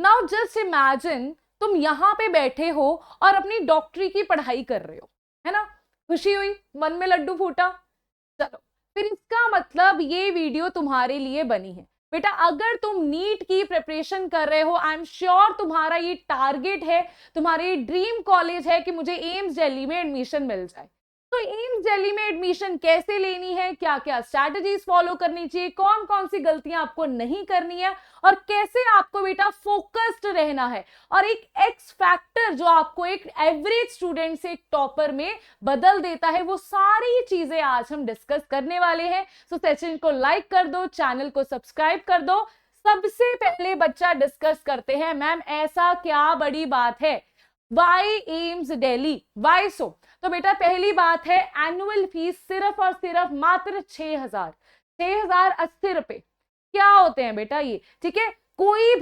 Now just imagine तुम यहाँ पे बैठे हो और अपनी डॉक्टरी की पढ़ाई कर रहे हो, है ना, खुशी हुई, मन में लड्डू फूटा। चलो, फिर इसका मतलब ये वीडियो तुम्हारे लिए बनी है बेटा। अगर तुम नीट की प्रिपरेशन कर रहे हो, आई एम श्योर तुम्हारा ये टारगेट है, तुम्हारा ये ड्रीम कॉलेज है कि मुझे एम्स दिल्ली में एडमिशन मिल जाए। तो एम्स दिल्ली में एडमिशन कैसे लेनी है, क्या क्या स्ट्रैटेजीज फॉलो करनी चाहिए, कौन कौन सी गलतियां आपको नहीं करनी है, और कैसे आपको बेटा फोकस्ड रहना है, और एक एक्स फैक्टर जो आपको एक एवरेज स्टूडेंट से एक टॉपर में बदल देता है, वो सारी चीजें आज हम डिस्कस करने वाले हैं। सो सेशन को लाइक कर दो, चैनल को सब्सक्राइब कर दो। सबसे पहले बच्चा डिस्कस करते हैं, मैम ऐसा क्या बड़ी बात है, वाई एम्स दिल्ली, वाई सो। तो बेटा पहली बात है, एनुअल फीस सिर्फ और सिर्फ मात्र 6,080 रुपए। क्या होते हैं बेटा ये, ठीक है। कोई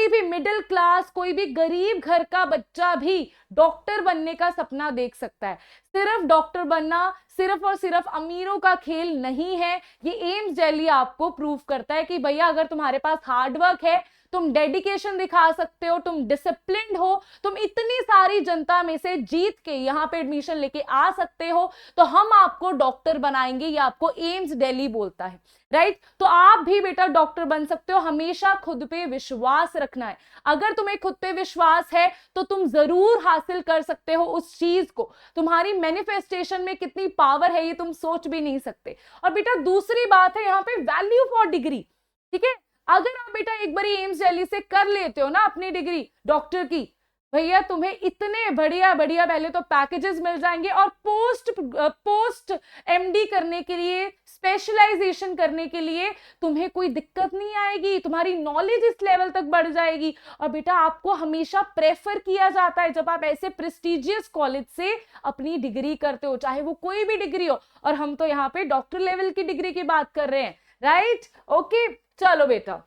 भी मिडिल क्लास, कोई भी गरीब घर का बच्चा भी डॉक्टर बनने का सपना देख सकता है। सिर्फ डॉक्टर बनना सिर्फ और सिर्फ अमीरों का खेल नहीं है। ये एम्स दिल्ली आपको प्रूव करता है कि भैया अगर तुम्हारे पास हार्डवर्क है, तुम डेडिकेशन दिखा सकते हो, तुम डिसिप्लिन्ड हो, तुम इतनी सारी जनता में से जीत के यहाँ पे एडमिशन लेके आ सकते हो, तो हम आपको डॉक्टर बनाएंगे। ये आपको एम्स दिल्ली बोलता है, राइट। तो आप भी बेटा डॉक्टर बन सकते हो। हमेशा खुद पे विश्वास रखना है। अगर तुम्हें खुद पे विश्वास है तो तुम जरूर हासिल कर सकते हो उस चीज को। तुम्हारी मैनिफेस्टेशन में कितनी पावर है ये तुम सोच भी नहीं सकते। और बेटा दूसरी बात है यहाँ पे वैल्यू फॉर डिग्री, ठीक है। अगर आप बेटा एक बार एम्स दिल्ली से कर लेते हो ना अपनी डिग्री डॉक्टर की, भैया तुम्हें इतने बढ़िया बढ़िया पहले तो पैकेजेस मिल जाएंगे, और पोस्ट एमडी करने के लिए, स्पेशलाइजेशन करने के लिए तुम्हें कोई दिक्कत नहीं आएगी। तुम्हारी नॉलेज इस लेवल तक बढ़ जाएगी। और बेटा आपको हमेशा प्रेफर किया जाता है जब आप ऐसे प्रेस्टिजियस कॉलेज से अपनी डिग्री करते हो, चाहे वो कोई भी डिग्री हो। और हम तो यहाँ पे डॉक्टर लेवल की डिग्री की बात कर रहे हैं, राइट, ओके। चलो बेटा,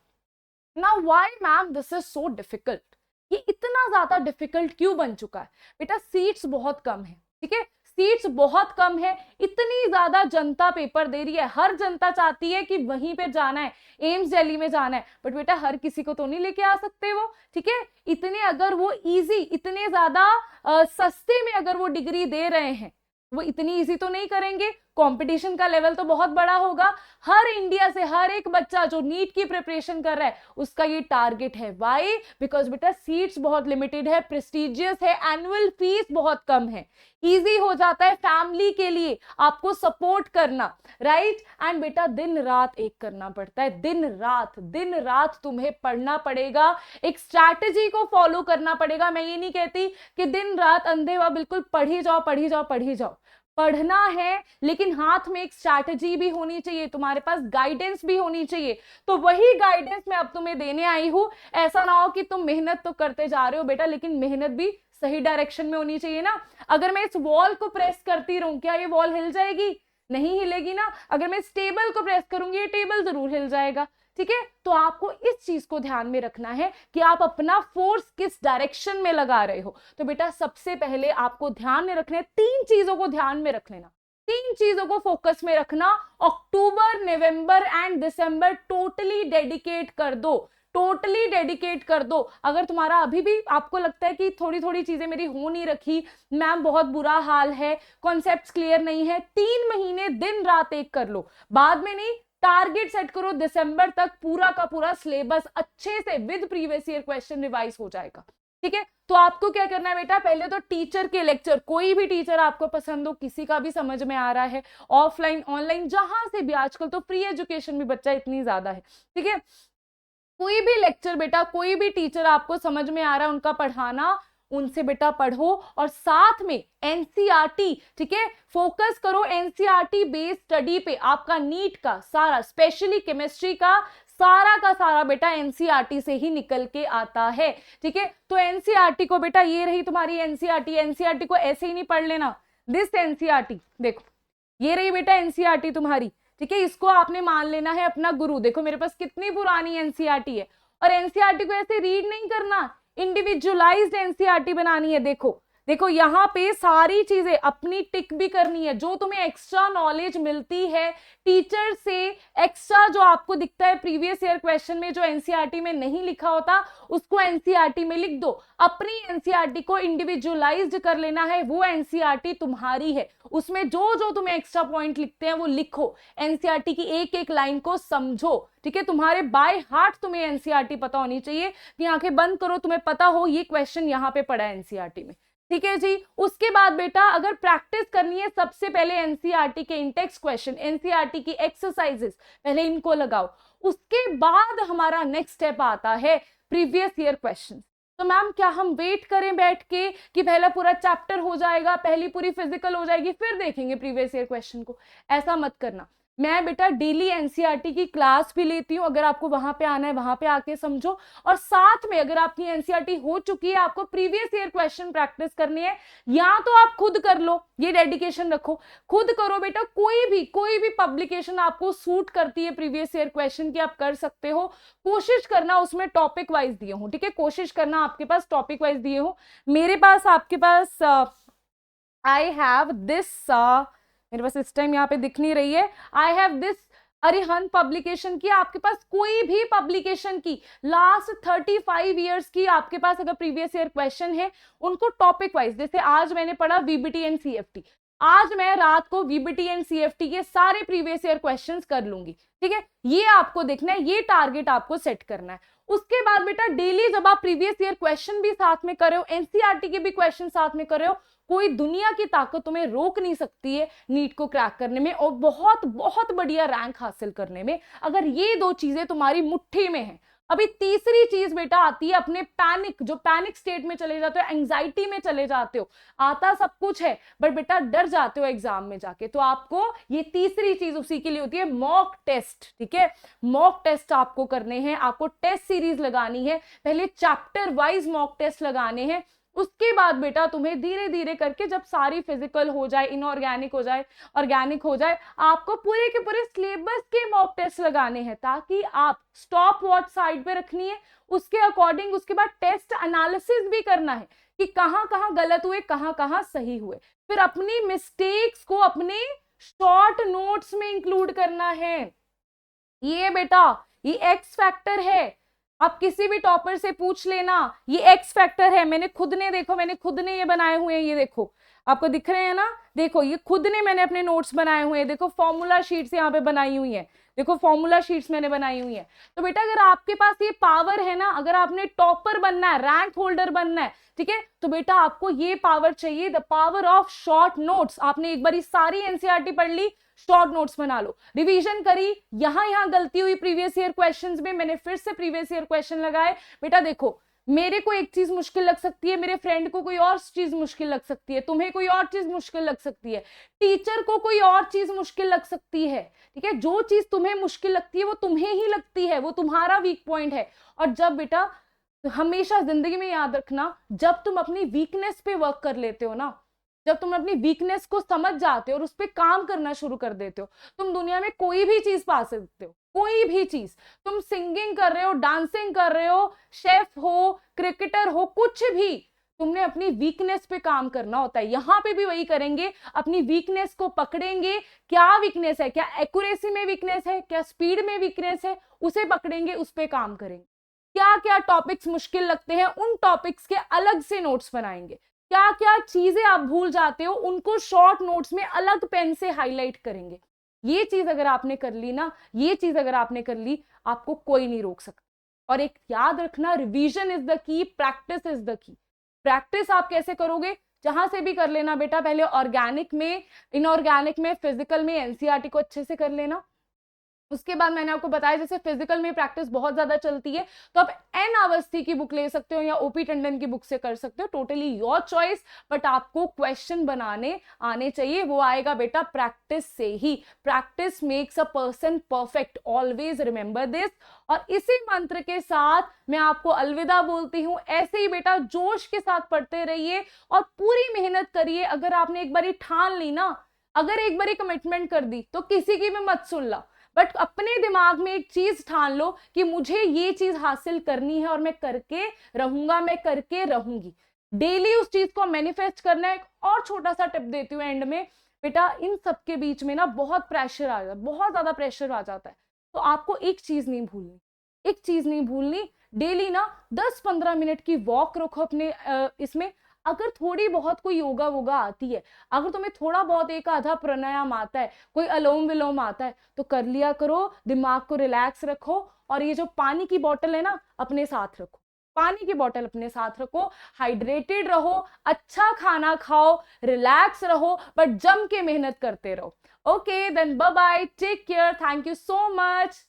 now why ma'am this is so difficult, ये इतना ज्यादा डिफिकल्ट क्यों बन चुका है बेटा? सीट्स बहुत कम है, ठीक है, सीट्स बहुत कम है। इतनी ज्यादा जनता पेपर दे रही है, हर जनता चाहती है कि वहीं पे जाना है, एम्स दिल्ली में जाना है, बट बेटा हर किसी को तो नहीं लेके आ सकते वो, ठीक है। इतने अगर वो इजी, इतने ज्यादा सस्ते में अगर वो डिग्री दे रहे हैं, वो इतनी इजी तो नहीं करेंगे। कंपटीशन का लेवल तो बहुत बड़ा होगा। हर इंडिया से हर एक बच्चा जो नीट की प्रिपरेशन कर रहा है उसका ये टारगेट है। व्हाई? बिकॉज बेटा सीट्स बहुत लिमिटेड है, प्रेस्टिजियस है, एनुअल फीस बहुत कम है, इजी हो जाता है फैमिली के लिए आपको सपोर्ट करना, राइट। एंड बेटा दिन रात एक करना पड़ता है, दिन रात तुम्हें पढ़ना पड़ेगा, एक स्ट्रैटेजी को फॉलो करना पड़ेगा। मैं ये नहीं कहती कि दिन रात अंधे व बिल्कुल पढ़ी जाओ, पढ़ना है, लेकिन हाथ में एक स्ट्रैटेजी भी होनी चाहिए, तुम्हारे पास गाइडेंस भी होनी चाहिए। तो वही गाइडेंस मैं अब तुम्हें देने आई हूं। ऐसा ना हो कि तुम मेहनत तो करते जा रहे हो बेटा, लेकिन मेहनत भी सही डायरेक्शन में होनी चाहिए ना। अगर मैं इस वॉल को प्रेस करती रहूं, क्या ये वॉल हिल जाएगी? नहीं हिलेगी ना। अगर मैं इस टेबल को प्रेस करूंगी, ये टेबल जरूर हिल जाएगा, ठीक है। तो आपको इस चीज को ध्यान में रखना है कि आप अपना फोर्स किस डायरेक्शन में लगा रहे हो। तो बेटा सबसे पहले आपको ध्यान में रखने 3 चीजों को ध्यान में रख लेना, 3 चीजों को फोकस में रखना। अक्टूबर, नवंबर एंड दिसंबर टोटली डेडिकेट कर दो, टोटली डेडिकेट कर दो। अगर तुम्हारा अभी भी आपको लगता है कि थोड़ी थोड़ी चीजें मेरी हो नहीं रखी, मैम बहुत बुरा हाल है, कॉन्सेप्ट्स क्लियर नहीं है, 3 महीने दिन रात एक कर लो, बाद में नहीं। टारगेट सेट करो, दिसंबर तक पूरा का पूरा सिलेबस अच्छे से with previous year question revise हो जाएगा, ठीक है। तो आपको क्या करना है बेटा, पहले तो टीचर के लेक्चर, कोई भी टीचर आपको पसंद हो, किसी का भी समझ में आ रहा है, ऑफलाइन ऑनलाइन जहां से भी, आजकल तो फ्री एजुकेशन भी बच्चा इतनी ज्यादा है, ठीक है। कोई भी लेक्चर बेटा, कोई भी टीचर आपको समझ में आ रहा है उनका पढ़ाना, उनसे बेटा पढ़ो। और साथ में एनसीईआरटी, ठीक है, फोकस करो एनसीईआरटी बेस्ड स्टडी पे। आपका नीट का सारा, स्पेशली केमिस्ट्री का सारा बेटा एनसीईआरटी से ही निकल के आता है, ठीक है। तो एनसीईआरटी को बेटा, ये रही तुम्हारी एनसीईआरटी, एनसीईआरटी को ऐसे ही नहीं पढ़ लेना। दिस एनसीईआरटी देखो, ये रही बेटा एनसीईआरटी तुम्हारी, ठीक है। इसको आपने मान लेना है अपना गुरु। देखो मेरे पास कितनी पुरानी एनसीईआरटी है। और एनसीईआरटी को ऐसे रीड नहीं करना, इंडिविजुअलाइज्ड एनसीईआरटी बनानी है। देखो देखो यहाँ पे सारी चीजें अपनी टिक भी करनी है, जो तुम्हें एक्स्ट्रा नॉलेज मिलती है टीचर से, एक्स्ट्रा जो आपको दिखता है प्रीवियस ईयर क्वेश्चन में जो एनसीईआरटी में नहीं लिखा होता उसको एनसीईआरटी में लिख दो। अपनी एनसीईआरटी को इंडिविजुअलाइज्ड कर लेना है, वो एनसीईआरटी तुम्हारी है, उसमें जो जो तुम्हें एक्स्ट्रा पॉइंट लिखते हैं वो लिखो, एनसीईआरटी की एक एक लाइन को समझो, ठीक है। तुम्हारे बाय हार्ट तुम्हें एनसीईआरटी पता होनी चाहिए कि आंखें बंद करो तुम्हें पता हो ये क्वेश्चन यहाँ पे पड़ा है एनसीईआरटी में, ठीक है जी। उसके बाद बेटा अगर प्रैक्टिस करनी है सबसे पहले एनसीईआरटी के इंटेक्स क्वेश्चन, एनसीईआरटी की एक्सरसाइजेस पहले इनको लगाओ। उसके बाद हमारा नेक्स्ट स्टेप आता है प्रीवियस ईयर क्वेश्चन। तो मैम क्या हम वेट करें बैठ के कि पहला पूरा चैप्टर हो जाएगा, पहली पूरी फिजिकल हो जाएगी फिर देखेंगे प्रीवियस ईयर क्वेश्चन को? ऐसा मत करना। मैं बेटा डेली एनसीईआरटी की क्लास भी लेती हूँ, अगर आपको वहां पे आना है वहां पे आके समझो, और साथ में अगर आपकी एनसीईआरटी हो चुकी है आपको प्रीवियस ईयर क्वेश्चन प्रैक्टिस करनी है, या तो आप खुद कर लो, ये डेडिकेशन रखो, खुद करो बेटा। कोई भी पब्लिकेशन आपको सूट करती है प्रीवियस ईयर क्वेश्चन की आप कर सकते हो, कोशिश करना उसमें टॉपिक वाइज दिए हो, ठीक है, कोशिश करना आपके पास टॉपिक वाइज दिए हो। मेरे पास आपके पास आई हैव दिस, मेरे पास इस टाइम यहाँ पे दिख नहीं रही है, I have this Arihant publication की, आपके पास कोई भी पब्लिकेशन की लास्ट 35 इयर्स की आपके पास अगर प्रीवियस ईयर क्वेश्चन है उनको टॉपिक वाइज, जैसे आज मैंने पढ़ा वीबीटी एंड सीएफटी, आज मैं रात को वीबीटी एंड सीएफटी के सारे प्रीवियस ईयर क्वेश्चंस कर लूंगी, ठीक है। ये आपको देखना है, ये टारगेट आपको सेट करना है। उसके बाद बेटा डेली जब आप प्रीवियस ईयर क्वेश्चन भी साथ में कर रहे हो, एनसीईआरटी के भी क्वेश्चन साथ में कर रहे हो, कोई दुनिया की ताकत तुम्हें रोक नहीं सकती है नीट को क्रैक करने में और बहुत बहुत बढ़िया रैंक हासिल करने में, अगर ये दो चीजें तुम्हारी मुट्ठी में है। अभी तीसरी चीज बेटा आती है अपने पैनिक, जो पैनिक स्टेट में चले जाते हो, एंजाइटी में चले जाते हो, आता सब कुछ है बट बेटा डर जाते हो एग्जाम में जाके, तो आपको ये तीसरी चीज उसी के लिए होती है मॉक टेस्ट, ठीक है। मॉक टेस्ट आपको करने हैं, आपको टेस्ट सीरीज लगानी है, पहले चैप्टर वाइज मॉक टेस्ट लगाने हैं। उसके बाद बेटा तुम्हें धीरे धीरे करके जब सारी फिजिकल हो जाए, इनऑर्गेनिक हो जाए, ऑर्गेनिक हो जाए, आपको पूरे के पूरे सिलेबस के मॉक टेस्ट लगाने हैं, ताकि आप स्टॉप वॉच साइड पे रखनी है, उसके अकॉर्डिंग उसके बाद टेस्ट एनालिसिस भी करना है कि कहाँ कहाँ गलत हुए, कहाँ कहाँ सही हुए, फिर अपनी मिस्टेक्स को अपने शॉर्ट नोट्स में इंक्लूड करना है। ये बेटा ये एक्स फैक्टर है, आप किसी भी टॉपर से पूछ लेना, ये एक्स फैक्टर है। मैंने खुद ने ये बनाए हुए हैं, ये देखो आपको दिख रहे हैं ना, देखो ये खुद ने मैंने अपने नोट्स बनाए हुए हैं, देखो फॉर्मूला शीट्स यहाँ पे बनाई हुई है, देखो फॉर्मूला शीट्स मैंने बनाई हुई है। तो बेटा अगर आपके पास ये पावर है ना, अगर आपने टॉपर बनना है, रैंक होल्डर बनना है, ठीक है, तो बेटा आपको ये पावर चाहिए, the power of short notes. आपने एक बार सारी एनसीईआरटी पढ़ ली, शॉर्ट नोट्स बना लो, रिवीजन करी, यहां गलती हुई प्रीवियस ईयर क्वेश्चंस में, मैंने फिर से प्रीवियस ईयर क्वेश्चन लगाए। बेटा देखो मेरे को एक चीज मुश्किल लग सकती है, मेरे फ्रेंड को कोई और चीज मुश्किल लग सकती है, तुम्हें कोई और चीज मुश्किल लग सकती है, टीचर को कोई और चीज मुश्किल लग सकती है, ठीक है। जो चीज तुम्हें मुश्किल लगती है वो तुम्हें ही लगती है, वो तुम्हारा वीक पॉइंट है। और जब बेटा हमेशा जिंदगी में याद रखना, जब तुम अपनी वीकनेस पे वर्क कर लेते हो ना, जब तुम अपनी वीकनेस को समझ जाते हो और उस पर काम करना शुरू कर देते हो, तुम दुनिया में कोई भी चीज पा सकते हो, कोई भी चीज। तुम सिंगिंग कर रहे हो, डांसिंग कर रहे हो, शेफ हो, क्रिकेटर हो, कुछ भी, तुमने अपनी वीकनेस पे काम करना होता है। यहाँ पे भी वही करेंगे, अपनी वीकनेस को पकड़ेंगे, क्या वीकनेस है, क्या एक्यूरेसी में वीकनेस है, क्या स्पीड में वीकनेस है, उसे पकड़ेंगे, उस पर काम करेंगे। क्या क्या टॉपिक्स मुश्किल लगते हैं, उन टॉपिक्स के अलग से नोट्स बनाएंगे। क्या क्या चीजें आप भूल जाते हो, उनको शॉर्ट नोट्स में अलग पेन से हाईलाइट करेंगे। ये चीज अगर आपने कर ली ना, ये चीज अगर आपने कर ली, आपको कोई नहीं रोक सकता। और एक याद रखना, revision is the key, practice is the key. Practice आप कैसे करोगे, जहां से भी कर लेना बेटा, पहले ऑर्गेनिक में, इनऑर्गेनिक में, फिजिकल में एनसीईआरटी को अच्छे से कर लेना। उसके बाद मैंने आपको बताया जैसे फिजिकल में प्रैक्टिस बहुत ज्यादा चलती है, तो आप एन अवस्थी की बुक ले सकते हो या ओपी टंडन की बुक से कर सकते हो, टोटली योर चॉइस, बट आपको क्वेश्चन बनाने आने चाहिए। वो आएगा बेटा प्रैक्टिस से ही। Practice makes a person perfect, always remember this. और इसी मंत्र के साथ मैं आपको अलविदा बोलती हूँ। ऐसे ही बेटा जोश के साथ पढ़ते रहिए और पूरी मेहनत करिए। अगर आपने एक बारी ठान ली ना, अगर एक बारी कमिटमेंट कर दी, तो किसी की भी मत सुन ला, बट अपने दिमाग में एक चीज ठान लो कि मुझे ये चीज हासिल करनी है और मैं करके रहूंगा, मैं करके रहूंगी। डेली उस चीज को मैनिफेस्ट करना है। एक और छोटा सा टिप देती हूँ एंड में, बेटा इन सब के बीच में ना बहुत प्रेशर आ जाता है, बहुत ज्यादा प्रेशर आ जाता है, तो आपको एक चीज नहीं भूलनी, एक चीज नहीं भूलनी, डेली ना 10-15 मिनट की वॉक रखो अपने इसमें। अगर थोड़ी बहुत कोई योगा वोगा आती है, अगर तुम्हें थोड़ा बहुत एक आधा प्राणायाम आता है, कोई अलोम विलोम आता है, तो कर लिया करो, दिमाग को रिलैक्स रखो। और ये जो पानी की बोतल है ना, अपने साथ रखो, पानी की बोतल अपने साथ रखो, हाइड्रेटेड रहो, अच्छा खाना खाओ, रिलैक्स रहो, बट जम के मेहनत करते रहो। Okay then bye bye, take care, thank you so much.